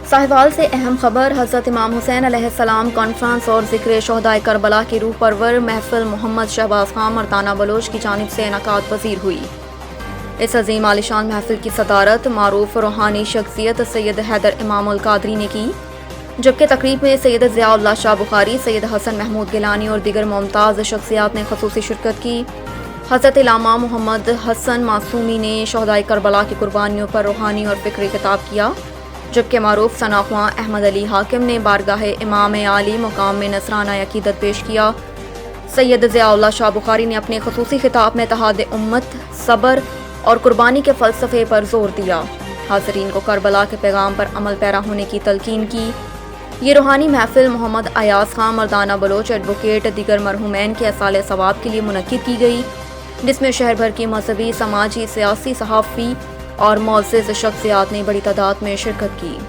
साहिवाल से अहम खबर। हज़रत इमाम हुसैन अलैहिस्सलाम कॉन्फ्रेंस और ज़िक्र शहदाए करबला की रूह परवर महफिल मोहम्मद शहबाज खान मर्दाना बलोच की जानिब से इनकाद पज़ीर हुई। इस अजीम आलिशान महफिल की सदारत मारूफ रूहानी शख्सियत सैयद हैदर इमाम उल कादरी ने की, जबकि तकरीब में सैयद ज़ियाउल्लाह शाह बुखारी, सैयद हसन महमूद गिलानी और दीगर मुमताज़ शख्सियात ने ख़ुसूसी शिरकत की। हज़रत इलामा मोहम्मद हसन मासूमी ने शहदाए करबला की कुर्बानियों पर रूहानी और फ़िक्री खिताब किया, जबकि मारूफ सनाख्वां अहमद अली हाकिम ने बारगाह इमाम आली मुकाम में नसराना अकीदत पेश किया। सैयद ज़ियाउल्लाह शाह बुखारी ने अपने ख़ुसूसी खिताब में इत्तेहाद उम्मत, सब्र और कुर्बानी के फ़लसफ़े पर जोर दिया। हाज़रीन को करबला के पैगाम पर अमल पैरा होने की तलकीन की। ये रूहानी महफिल मोहम्मद अयाज खान मर्दाना बलोच एडवोकेट दीगर मरहूमैन के असाले सवाब के लिए मुनक्किद की गई, जिसमें शहर भर की मजहबी, समाजी, सियासी, सहाफ़ी और मुअज़्ज़िज़ शख्सियात ने बड़ी तादाद में शिरकत की।